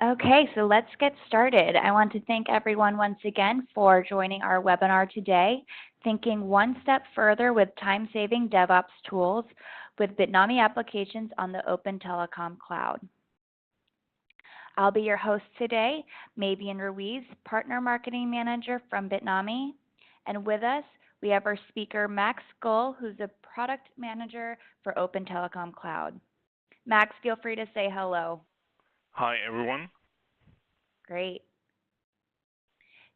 Okay, so let's get started. I want to thank everyone once again for joining our webinar today, Thinking One Step Further with Time-Saving DevOps Tools with Bitnami Applications on the Open Telecom Cloud. I'll be your host today, Mavian Ruiz, Partner Marketing Manager from Bitnami. And with us, we have our speaker, Max Guhl, who's a Product Manager for Open Telecom Cloud. Max, feel free to say hello. Hi, everyone. Great.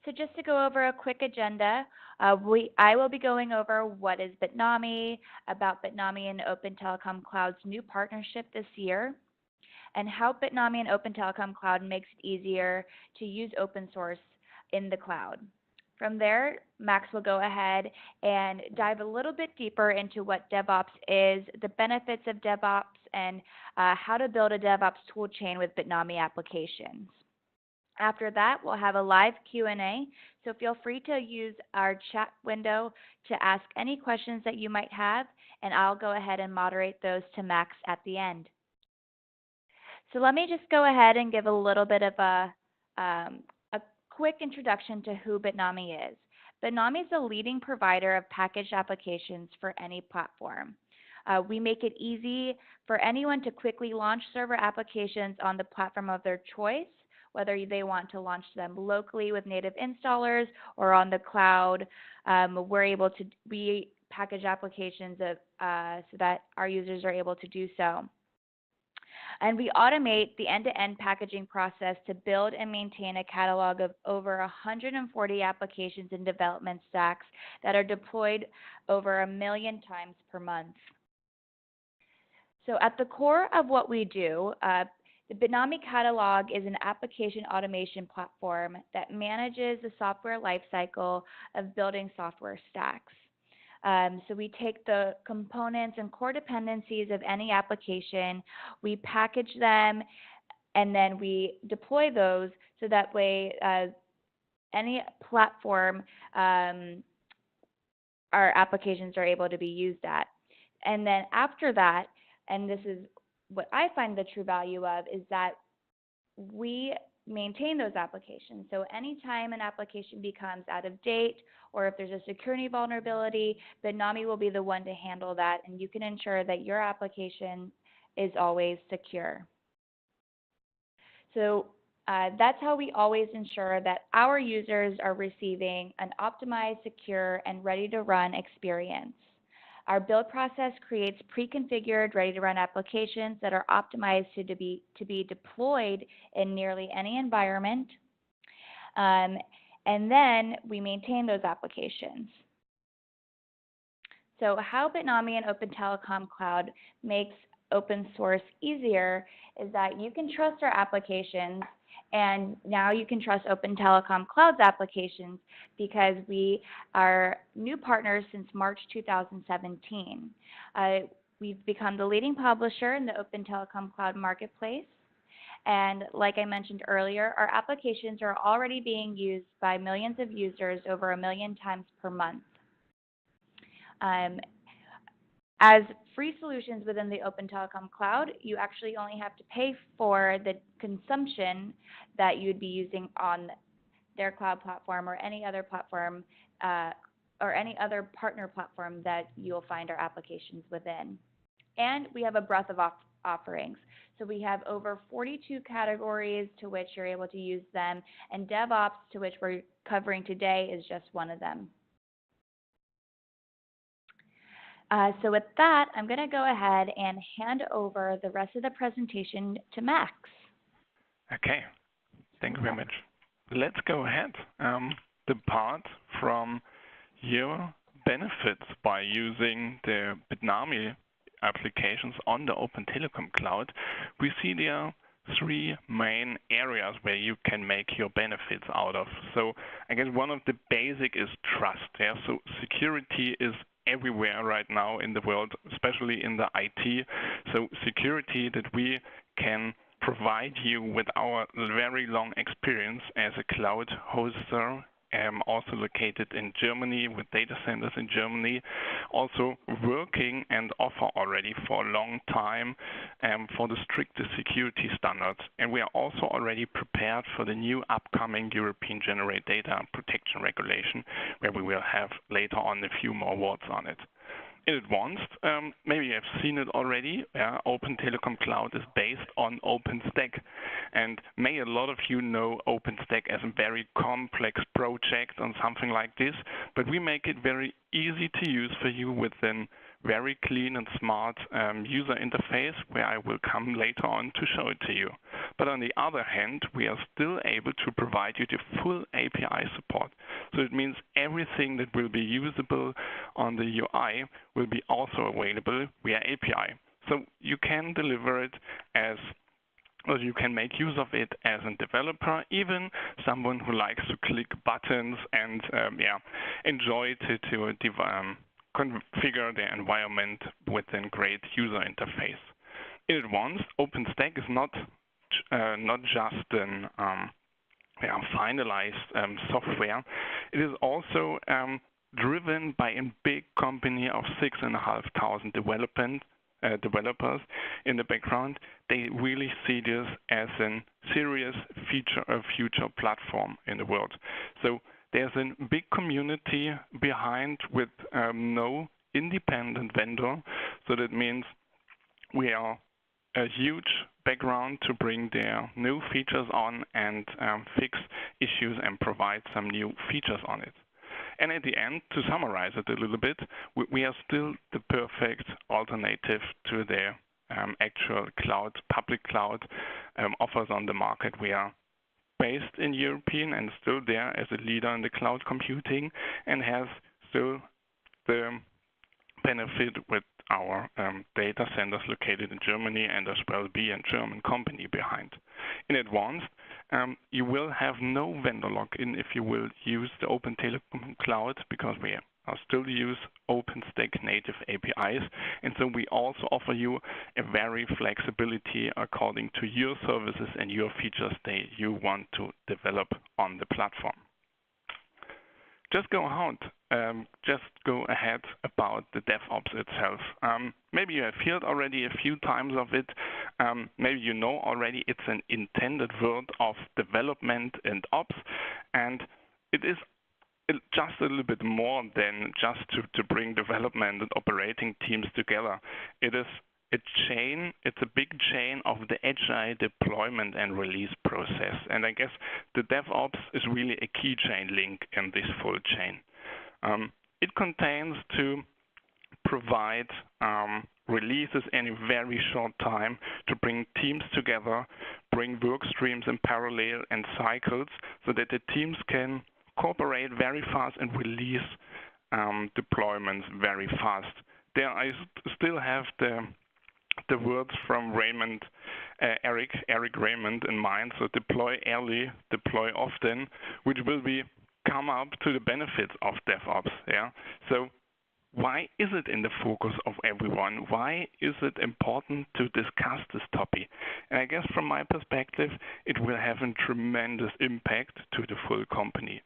So just to go over a quick agenda, I will be going over what is Bitnami, about Bitnami and Open Telecom Cloud's new partnership this year, and how Bitnami and Open Telecom Cloud makes it easier to use open source in the cloud. From there, Max will go ahead and dive a little bit deeper into what DevOps is, the benefits of DevOps, and how to build a DevOps toolchain with Bitnami applications. After that, we'll have a live Q&A, so feel free to use our chat window to ask any questions that you might have, and I'll go ahead and moderate those to Max at the end. So let me just go ahead and give a little bit of a quick introduction to who Bitnami is. Bitnami is a leading provider of packaged applications for any platform. We make it easy for anyone to quickly launch server applications on the platform of their choice, whether they want to launch them locally with native installers or on the cloud. We package applications so that our users are able to do so. And we automate the end-to-end packaging process to build and maintain a catalog of over 140 applications and development stacks that are deployed over 1 million times per month. So at the core of what we do, the Bitnami catalog is an application automation platform that manages the software lifecycle of building software stacks. So we take the components and core dependencies of any application, we package them, and then we deploy those so that way any platform our applications are able to be used at. And then after that, and this is what I find the true value of, is that we maintain those applications. So anytime an application becomes out of date or if there's a security vulnerability, Bitnami will be the one to handle that, and you can ensure that your application is always secure. So that's how we always ensure that our users are receiving an optimized, secure, and ready-to-run experience. Our build process creates pre-configured, ready-to-run applications that are optimized to be deployed in nearly any environment. And then we maintain those applications. So how Bitnami and Open Telecom Cloud makes open source easier is that you can trust our applications, and now you can trust Open Telecom Cloud's applications because we are new partners since March 2017. We've become the leading publisher in the Open Telecom Cloud marketplace. And like I mentioned earlier, our applications are already being used by millions of users over 1 million times per month. As free solutions within the Open Telecom Cloud, you actually only have to pay for the consumption that you'd be using on their cloud platform or any other platform or any other partner platform that you'll find our applications within. And we have a breadth of offerings. So we have over 42 categories to which you're able to use them, and DevOps, to which we're covering today, is just one of them. So with that, I'm going to go ahead and hand over the rest of the presentation to Max. Okay, thank you very much. Let's go ahead. Depart from your benefits by using the Bitnami applications on the Open Telecom Cloud. We see there are 3 main areas where you can make your benefits out of. So I guess one of the basic is trust. Yeah? So security is everywhere right now in the world, especially in the IT. So security that we can provide you with our very long experience as a cloud hoster also located in Germany with data centers in Germany, also working and offer already for a long time for the strictest security standards. And we are also already prepared for the new upcoming European General Data Protection Regulation, where we will have later on a few more words on it. In advanced, maybe you have seen it already, Open Telekom Cloud is based on OpenStack. And may a lot of you know OpenStack as a very complex project on something like this, but we make it very easy to use for you within very clean and smart user interface, where I will come later on to show it to you. But on the other hand, we are still able to provide you the full API support. So it means everything that will be usable on the UI will be also available via API. So you can deliver it as, or you can make use of it as a developer, even someone who likes to click buttons and enjoy to configure the environment within great user interface. In advance, OpenStack is not just an finalized software. It is also driven by a big company of 6,500 developers in the background. They really see this as a serious future platform in the world. So there's a big community behind with no independent vendor. So that means we are a huge background to bring their new features on and fix issues and provide some new features on it. And at the end, to summarize it a little bit, we are still the perfect alternative to the actual cloud, public cloud offers on the market. We are based in European and still there as a leader in the cloud computing, and has still the benefit with our data centers located in Germany and as well be a German company behind. In advanced, you will have no vendor lock-in if you will use the Open Telekom Cloud, because we still use OpenStack native APIs, and so we also offer you a very flexibility according to your services and your features that you want to develop on the platform. Just go ahead about the DevOps itself. Maybe you have heard already a few times of it. Maybe you know already it's an intended word of development and ops, and it is just a little bit more than just to bring development and operating teams together. It is a chain, it's a big chain of the agile deployment and release process. And I guess the DevOps is really a key chain link in this full chain. It contains to provide releases in a very short time, to bring teams together, bring work streams in parallel and cycles, so that the teams can cooperate very fast and release deployments very fast. There I still have the words from Eric Raymond in mind. So deploy early, deploy often, which will come up to the benefits of DevOps. Yeah. So why is it in the focus of everyone? Why is it important to discuss this topic? And I guess from my perspective, it will have a tremendous impact to the full company.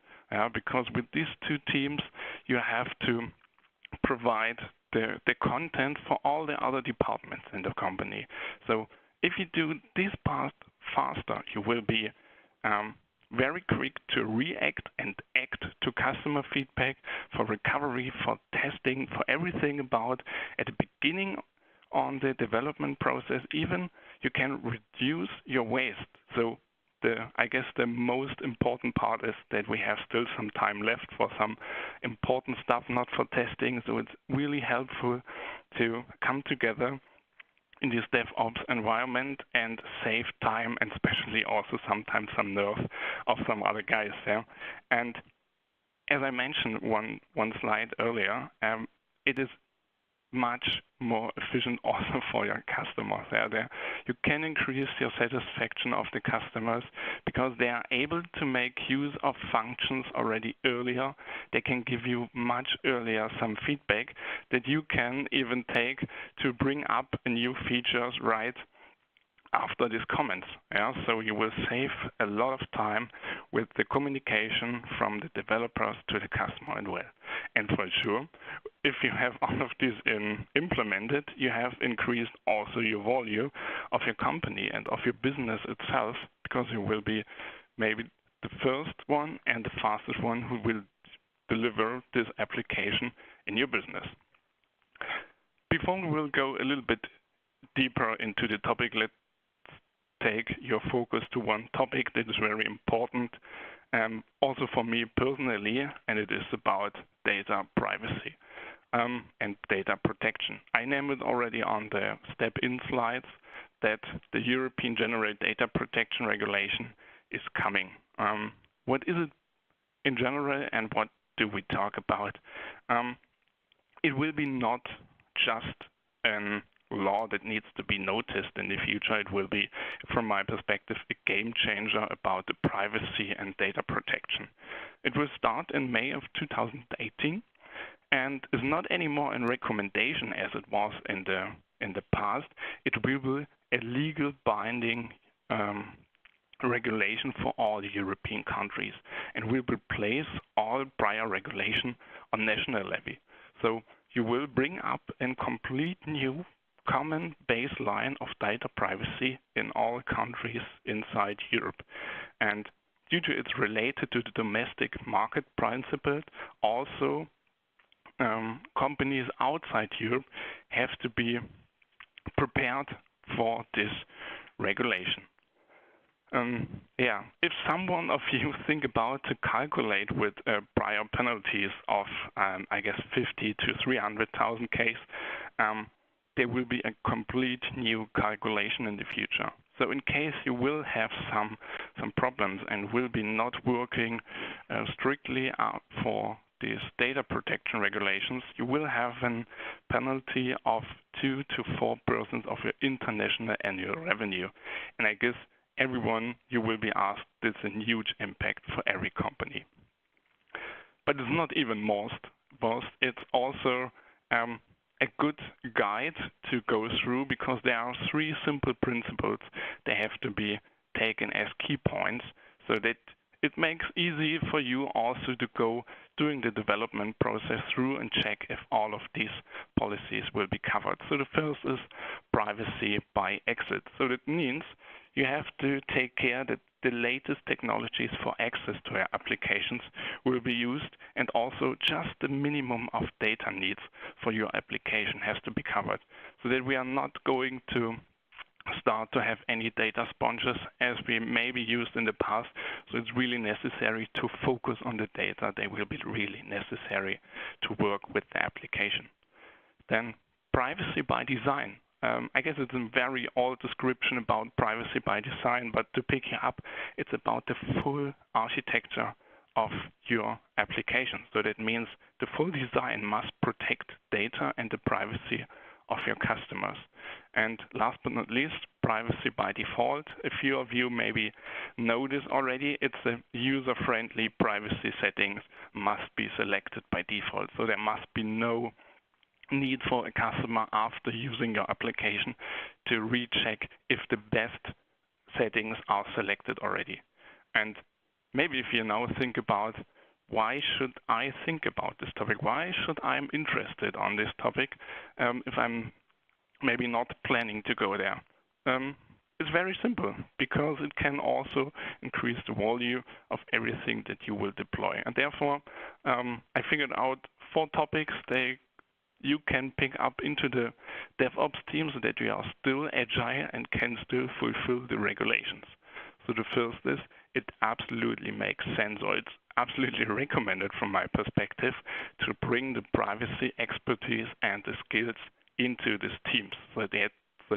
Because with these two teams, you have to provide the content for all the other departments in the company. So if you do this part faster, you will be very quick to react and act to customer feedback, for recovery, for testing, for everything about at the beginning on the development process. Even you can reduce your waste. So I guess the most important part is that we have still some time left for some important stuff, not for testing. So it's really helpful to come together in this DevOps environment and save time, and especially also sometimes some nerve of some other guys there. And as I mentioned one slide earlier, it is much more efficient also for your customers. You can increase your satisfaction of the customers because they are able to make use of functions already earlier. They can give you much earlier some feedback that you can even take to bring up new features right after these comments. So you will save a lot of time with the communication from the developers to the customer as well. And for sure, if you have all of this implemented, you have increased also your value of your company and of your business itself, because you will be maybe the first one and the fastest one who will deliver this application in your business. Before we will go a little bit deeper into the topic, let's take your focus to one topic that is very important, also for me personally, and it is about data privacy and data protection. I named it already on the step-in slides that the European General Data Protection Regulation is coming. What is it in general, and what do we talk about? It will be not just a law that needs to be noticed in the future. It will be, from my perspective, a game changer about the privacy and data protection. It will start in May of 2018 and is not anymore a recommendation as it was in the past. It will be a legal binding regulation for all European countries and will replace all prior regulation on national level. So you will bring up a complete new common baseline of data privacy in all countries inside Europe. And due to it's related to the domestic market principle, also companies outside Europe have to be prepared for this regulation. If someone of you think about to calculate with prior penalties of, I guess, 50 to 300,000 case, there will be a complete new calculation in the future. So in case you will have some problems and will be not working strictly for these data protection regulations, you will have a penalty of 2 to 4% of your international annual revenue. And I guess everyone you will be asked, this is a huge impact for every company. But it's not even most, it's also a good guide to go through, because there are 3 simple principles that have to be taken as key points, so that it makes easy for you also to go during the development process through and check if all of these policies will be covered. So the first is privacy by exit. So that means you have to take care that the latest technologies for access to your applications will be used, and also just the minimum of data needs for your application has to be covered, so that we are not going to start to have any data sponges as we maybe used in the past. So it's really necessary to focus on the data that will be really necessary to work with the application. Then privacy by design. I guess it's a very old description about privacy by design, but to pick it up, it's about the full architecture of your application. So that means the full design must protect data and the privacy of your customers. And last but not least, privacy by default. A few of you maybe know this already. It's a user-friendly privacy settings must be selected by default. So there must be no need for a customer after using your application to recheck if the best settings are selected already. And maybe if you now think about, why should I think about this topic? Why should I am interested on this topic if I'm maybe not planning to go there? It's very simple, because it can also increase the value of everything that you will deploy. And therefore, I figured out 4 topics you can pick up into the DevOps team, so that we are still agile and can still fulfill the regulations. So the first is, it absolutely makes sense, or it's absolutely recommended from my perspective, to bring the privacy expertise and the skills into these teams, so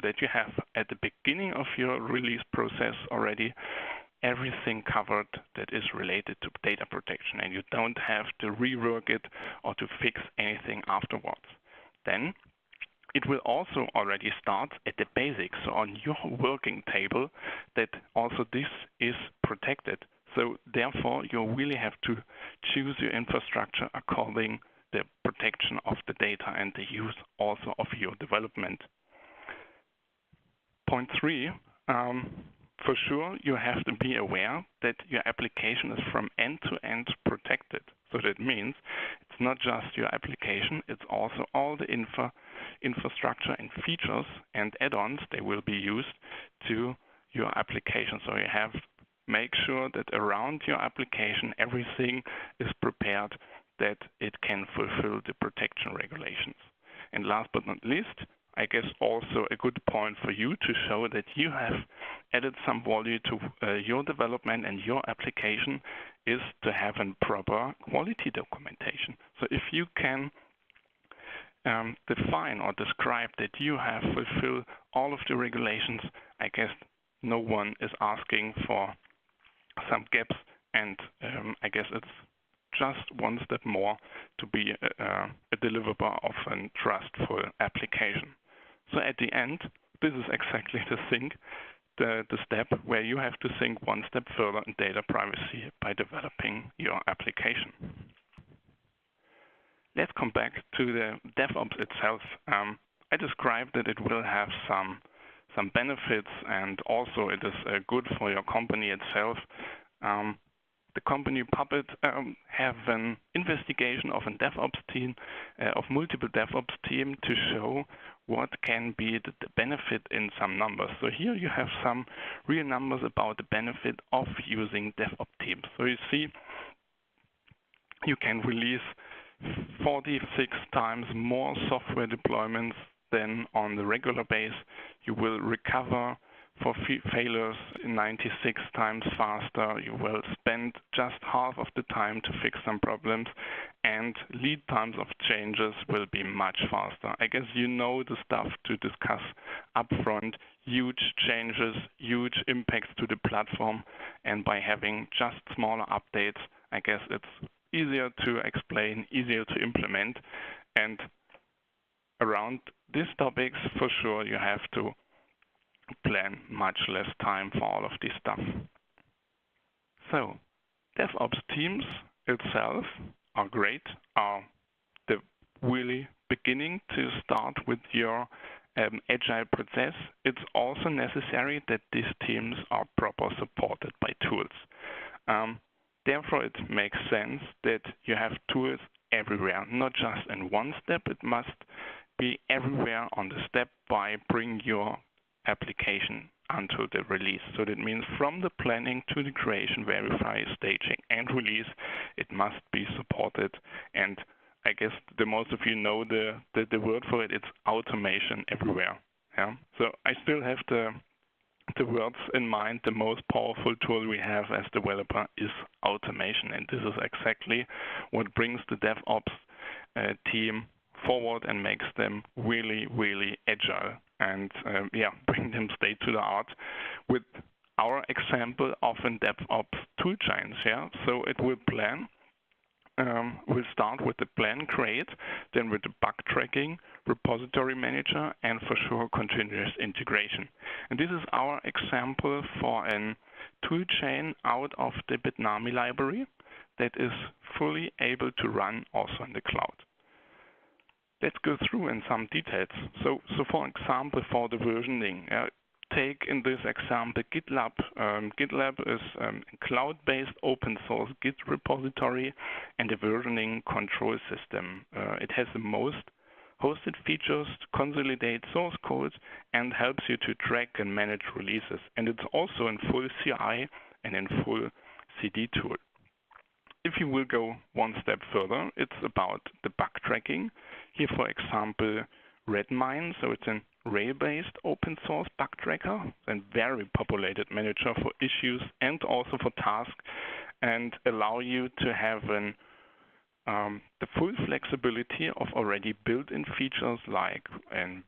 that you have at the beginning of your release process already everything covered that is related to data protection, and you don't have to rework it or to fix anything afterwards. Then it will also already start at the basics, so on your working table, that also this is protected. So therefore, you really have to choose your infrastructure according to the protection of the data and the use also of your development. Point 3, For sure, you have to be aware that your application is from end to end protected. So that means it's not just your application, it's also all the infrastructure and features and add-ons that will be used to your application. So you have to make sure that around your application everything is prepared that it can fulfill the protection regulations. And last but not least, I guess also a good point for you to show that you have added some value to your development and your application is to have a proper quality documentation. So if you can define or describe that you have fulfilled all of the regulations, I guess no one is asking for some gaps, and I guess it's just one step more to be a deliverer of a trustful application. So at the end, this is exactly the thing, the step where you have to think one step further in data privacy by developing your application. Let's come back to the DevOps itself. I described that it will have some benefits, and also it is good for your company itself. The company Puppet have an investigation of a DevOps team, of multiple DevOps team to show what can be the benefit in some numbers. So here you have some real numbers about the benefit of using DevOps teams. So you see, you can release 46 times more software deployments than on the regular base. You will recover for failures 96 times faster. You will spend just half of the time to fix some problems, and lead times of changes will be much faster. I guess you know the stuff to discuss upfront. Huge changes, huge impacts to the platform, and by having just smaller updates, I guess it's easier to explain, easier to implement. And around these topics, for sure, you have to plan much less time for all of this stuff. So DevOps teams itself are great, are the really beginning to start with your agile process. It's also necessary that these teams are properly supported by tools. Therefore, it makes sense that you have tools everywhere, not just in one step. It must be everywhere on the step by bring your application until the release. So that means from the planning to the creation, verify, staging, and release, it must be supported. And I guess the most of you know the word for it. It's automation everywhere. Yeah. So I still have the words in mind. The most powerful tool we have as developer is automation, and this is exactly what brings the DevOps team forward and makes them really, really agile, and bring them state to the art with our example of a DevOps toolchains. Yeah, so it will plan. We'll start with the plan create, then with the bug tracking, repository manager, and for sure continuous integration. And this is our example for a toolchain out of the Bitnami library that is fully able to run also in the cloud. Let's go through in some details. So for example, for the versioning, take in this example GitLab. GitLab is a cloud-based open source Git repository and a versioning control system. It has the most hosted features to consolidate source codes and helps you to track and manage releases. And it's also in full CI and in full CD tool. If you will go one step further, it's about the bug tracking. Here, for example, Redmine, so it's a Rail-based open source bug tracker and very populated manager for issues and also for tasks, and allow you to have the full flexibility of already built-in features like in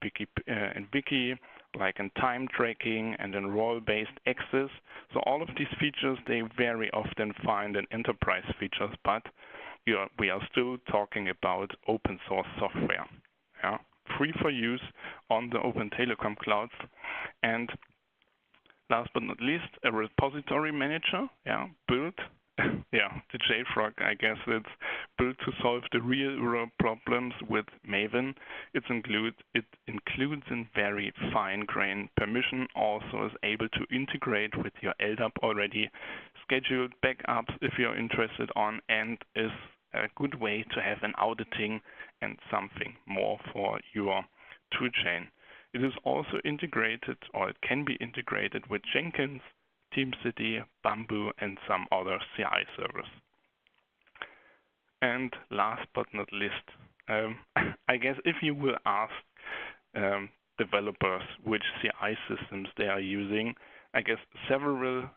Wiki, like in time tracking and in role-based access. So all of these features, they very often find in enterprise features, but we are still talking about open source software. Yeah? Free for use on the Open Telekom Cloud. And last but not least, a repository manager, built the JFrog, I guess it's built to solve the real-world problems with Maven. It includes a very fine-grained permission, also is able to integrate with your LDAP already, scheduled backups if you're interested on, and is a good way to have an auditing and something more for your toolchain. It is also integrated, or it can be integrated with Jenkins, TeamCity, Bamboo, and some other CI servers. And last but not least, I guess if you will ask developers which CI systems they are using, I guess several,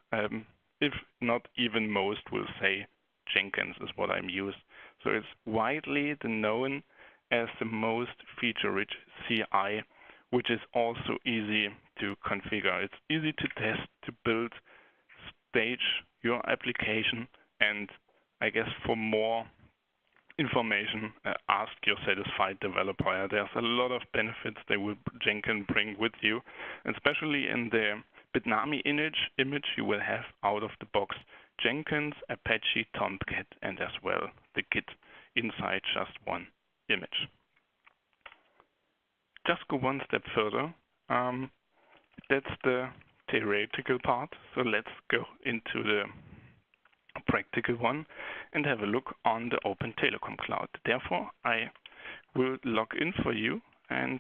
if not even most, will say Jenkins is what I'm used. So it's widely known as the most feature-rich CI, which is also easy to configure. It's easy to test, to build, stage your application, and I guess for more information, ask your satisfied developer. There's a lot of benefits they will Jenkins bring with you, especially in the Bitnami image you will have out of the box Jenkins, Apache, Tomcat, and as well the Git inside just one image. Just go one step further. That's the theoretical part. So let's go into the practical one and have a look on the Open Telekom Cloud. Therefore, I will log in for you, and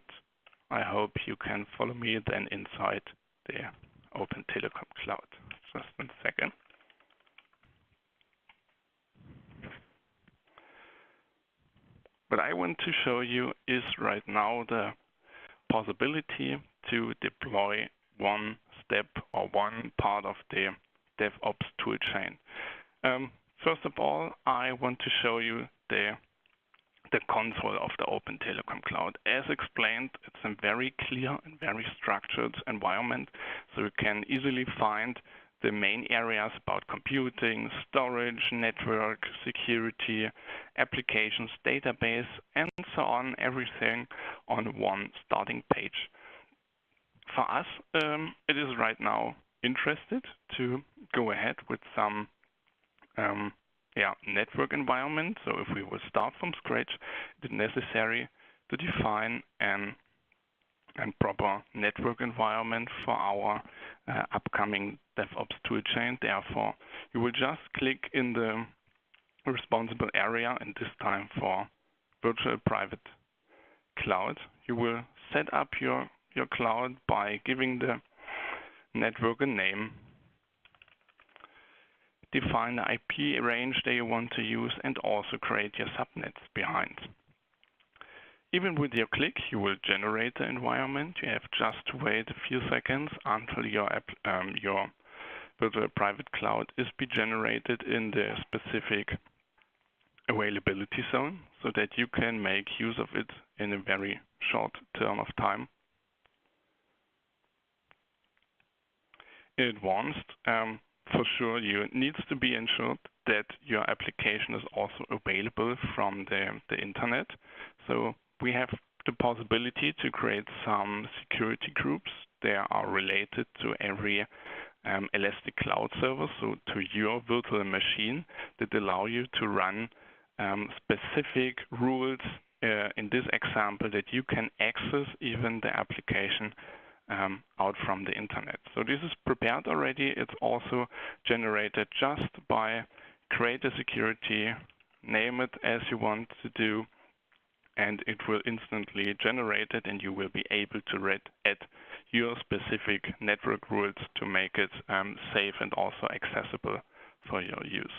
I hope you can follow me then inside the Open Telekom Cloud. Just a second. What I want to show you is right now the possibility to deploy one step or one part of the DevOps toolchain. First of all, I want to show you the console of the Open Telekom Cloud. As explained, it's a very clear and very structured environment, so you can easily find the main areas about computing, storage, network, security, applications, database, and so on, everything on one starting page. For us, it is right now interested to go ahead with some network environment. So if we will start from scratch, it is necessary to define a proper network environment for our upcoming DevOps toolchain. Therefore, you will just click in the responsible area, and this time for virtual private cloud. You will set up your cloud by giving the network a name, define the IP range that you want to use, and also create your subnets behind. Even with your click, you will generate the environment. You have just to wait a few seconds until your virtual private cloud is be generated in the specific availability zone, so that you can make use of it in a very short term of time. In advanced, for sure, you needs to be ensured that your application is also available from the internet. So we have the possibility to create some security groups. They are related to every Elastic Cloud server, so to your virtual machine, that allow you to run specific rules in this example that you can access even the application out from the internet. So this is prepared already. It's also generated just by create a security, name it as you want to do, and it will instantly generate it, and you will be able to add your specific network rules to make it safe and also accessible for your use.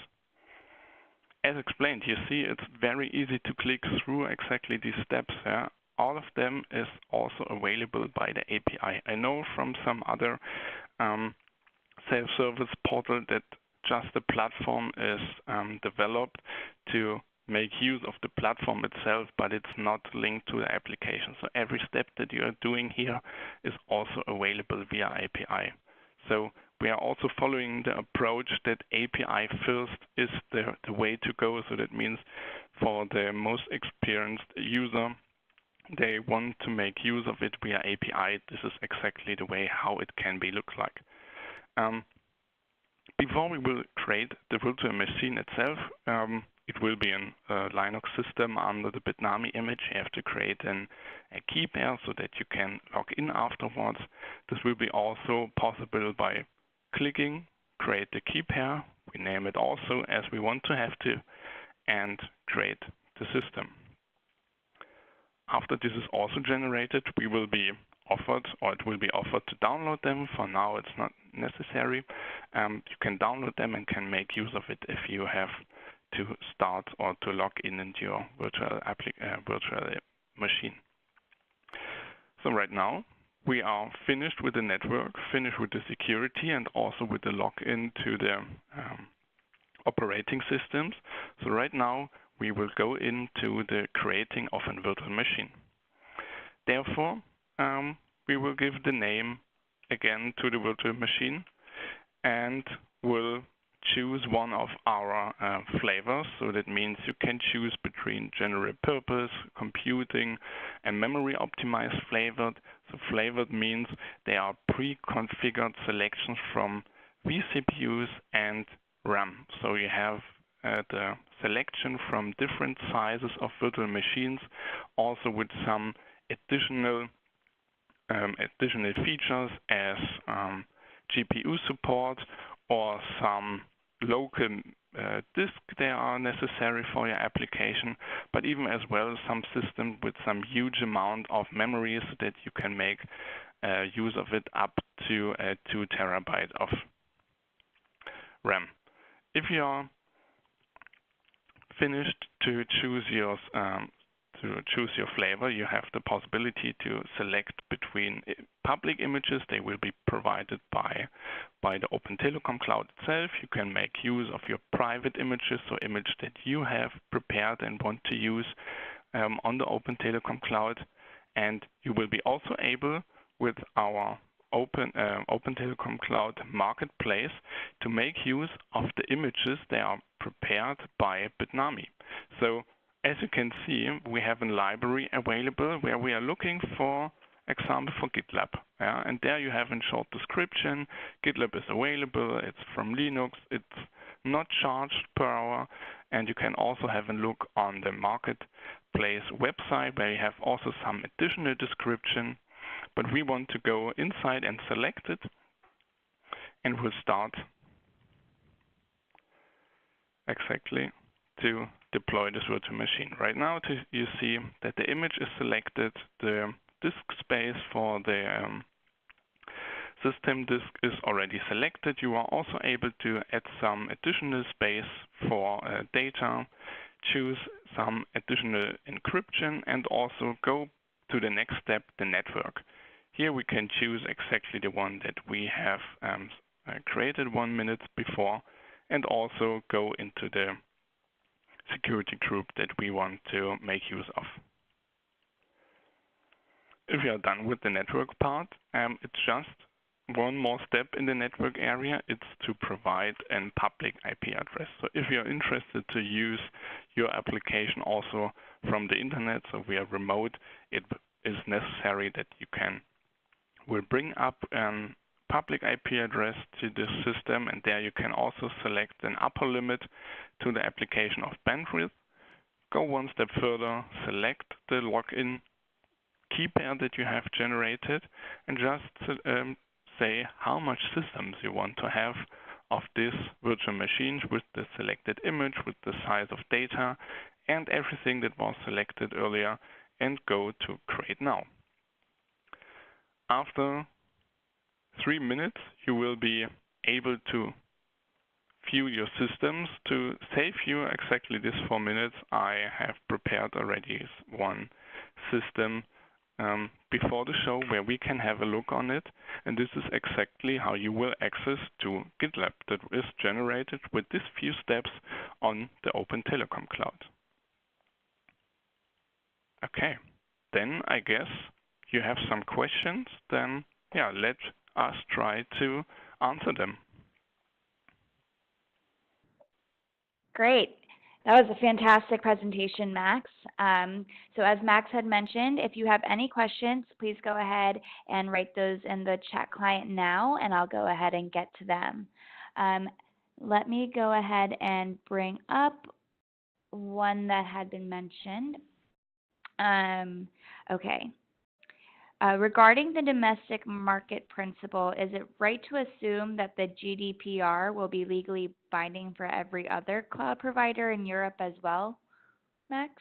As explained, you see it's very easy to click through exactly these steps here. All of them is also available by the API. I know from some other self-service portal that just the platform is developed to make use of the platform itself, but it's not linked to the application. So every step that you are doing here is also available via API. So we are also following the approach that API first is the way to go. So that means for the most experienced user, they want to make use of it via API. This is exactly the way how it can be look like. Before we will create the virtual machine itself, it will be a Linux system under the Bitnami image. You have to create a key pair so that you can log in afterwards. This will be also possible by clicking create the key pair. We name it also as we want to have to, and create the system. After this is also generated, we will be offered, or it will be offered to download them. For now, it's not necessary. You can download them and can make use of it if you have to start or to log in into your virtual machine. So right now, we are finished with the network, finished with the security, and also with the login to the operating systems. So right now, we will go into the creating of a virtual machine. Therefore, we will give the name again to the virtual machine and will choose one of our flavors. So that means you can choose between general purpose, computing, and memory optimized flavored. So flavored means they are pre-configured selections from vCPUs and RAM. So you have the selection from different sizes of virtual machines, also with some additional features as GPU support or some local disk that are necessary for your application, but even as well some system with some huge amount of memory so that you can make use of it up to 2 terabytes of RAM. If you are finished to choose your flavor, you have the possibility to select between public images. They will be provided by the Open Telekom Cloud itself. You can make use of your private images, so images that you have prepared and want to use on the Open Telekom Cloud. And you will be also able, with our Open Telekom Cloud Marketplace, to make use of the images that are prepared by Bitnami. So as you can see, we have a library available where we are looking for example for GitLab. Yeah? And there you have a short description. GitLab is available. It's from Linux. It's not charged per hour. And you can also have a look on the Marketplace website where you have also some additional description. But we want to go inside and select it. And we'll start exactly to deploy this virtual machine. Right now, you see that the image is selected, the disk space for the system disk is already selected. You are also able to add some additional space for data, choose some additional encryption, and also go to the next step, the network. Here we can choose exactly the one that we have created 1 minute before, and also go into the security group that we want to make use of. If you are done with the network part, it's just one more step in the network area. It's to provide a public IP address. So if you're interested to use your application also from the internet, so we are remote, it is necessary that you will bring up public IP address to this system, and there you can also select an upper limit to the application of bandwidth. Go one step further, select the login key pair that you have generated, and just say how much systems you want to have of this virtual machine with the selected image, with the size of data, and everything that was selected earlier, and go to create now. After 3 minutes, you will be able to view your systems. To save you exactly this 4 minutes, I have prepared already one system before the show where we can have a look on it. And this is exactly how you will access to GitLab that is generated with these few steps on the Open Telekom Cloud. Okay, then I guess you have some questions. Then, yeah, let us try to answer them. Great. That was a fantastic presentation, Max. So as Max had mentioned, if you have any questions, please go ahead and write those in the chat client now, and I'll go ahead and get to them. let me go ahead and bring up one that had been mentioned. Okay. Regarding the domestic market principle, is it right to assume that the GDPR will be legally binding for every other cloud provider in Europe as well, Max?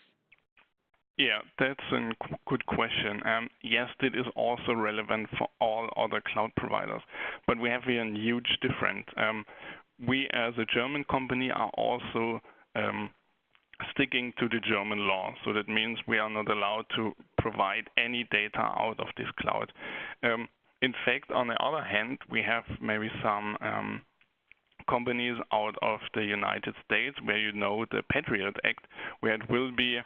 Yeah, that's a good question. Yes, it is also relevant for all other cloud providers, but we have here a huge difference. We as a German company are also sticking to the German law. So that means we are not allowed to provide any data out of this cloud. In fact, on the other hand, we have maybe some companies out of the United States where you know the Patriot Act, where it will be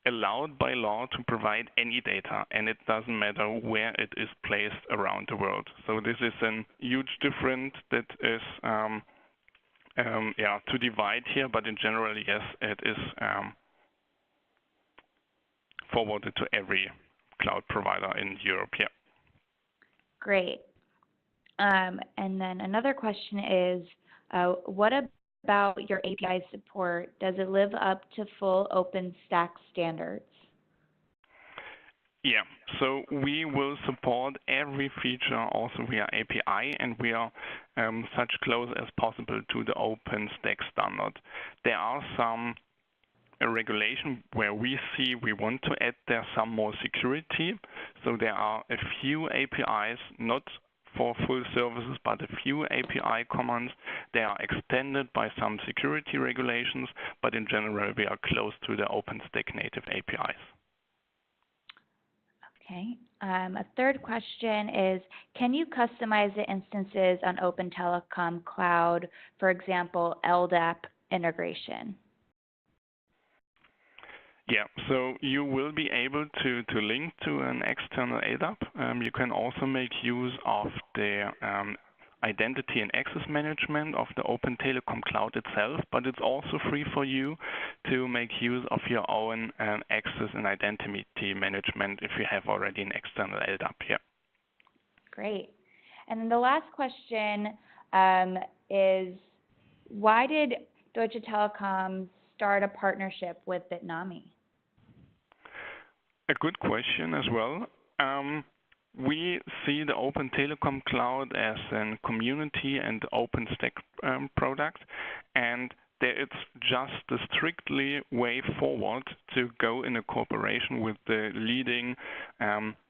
allowed by law to provide any data, and it doesn't matter where it is placed around the world. So this is a huge difference that is to divide here, but in general, yes, it is forwarded to every cloud provider in Europe. Yeah. Great. And then another question is, what about your API support? Does it live up to full OpenStack standards? Yeah, so we will support every feature also via API, and we are such close as possible to the OpenStack standard. There are some regulation where we see we want to add there some more security. So there are a few APIs, not for full services, but a few API commands. They are extended by some security regulations, but in general, we are close to the OpenStack native APIs. Okay. A third question is, can you customize the instances on Open Telecom Cloud, for example, LDAP integration? Yeah, so you will be able to link to an external LDAP. You can also make use of the identity and access management of the Open Telekom Cloud itself, but it's also free for you to make use of your own access and identity management if you have already an external LDAP here. Great. And then the last question is, why did Deutsche Telekom start a partnership with Bitnami? A good question as well. We see the Open Telekom Cloud as a community and OpenStack product, and it's just the strictly way forward to go in a cooperation with the leading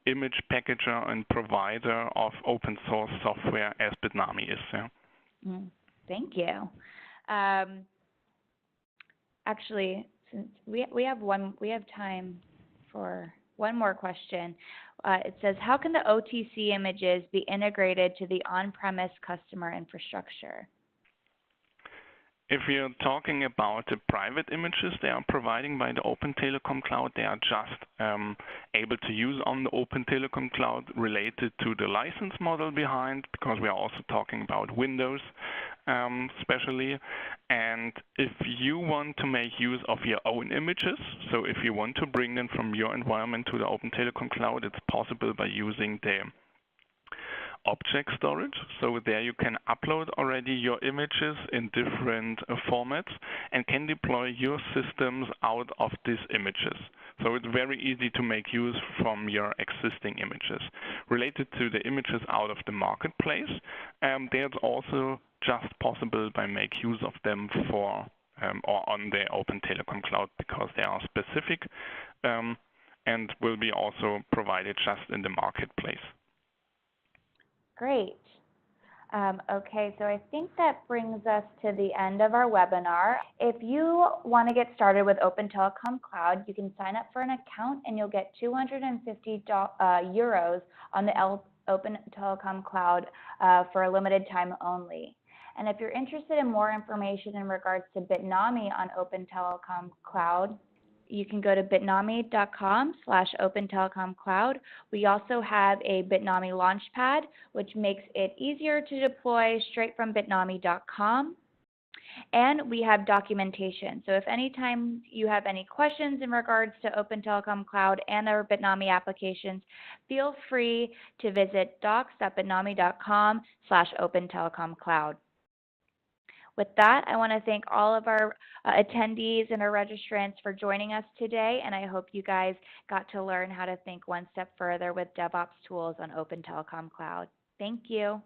image packager and provider of open source software as Bitnami is. Yeah. Thank you. Actually, since we have time for one more question. It says, how can the OTC images be integrated to the on-premise customer infrastructure? If you're talking about the private images they are providing by the Open Telekom Cloud, they are just able to use on the Open Telekom Cloud related to the license model behind, because we are also talking about Windows especially. And if you want to make use of your own images, so if you want to bring them from your environment to the Open Telekom Cloud, it's possible by using the object storage. So there you can upload already your images in different formats and can deploy your systems out of these images. So it's very easy to make use from your existing images. Related to the images out of the marketplace, there's also just possible by make use of them for or on the Open Telekom Cloud, because they are specific and will be also provided just in the marketplace. Great. Okay, so I think that brings us to the end of our webinar. If you want to get started with Open Telecom Cloud, you can sign up for an account and you'll get 250 euros on the Open Telecom Cloud for a limited time only. And if you're interested in more information in regards to Bitnami on Open Telecom Cloud, you can go to bitnami.com/Open Telecom Cloud. We also have a Bitnami Launchpad, which makes it easier to deploy straight from bitnami.com. And we have documentation. So if anytime you have any questions in regards to Open Telecom Cloud and our Bitnami applications, feel free to visit docs.bitnami.com/Open Telecom Cloud. With that, I want to thank all of our attendees and our registrants for joining us today, and I hope you guys got to learn how to think one step further with DevOps tools on Open Telecom Cloud. Thank you.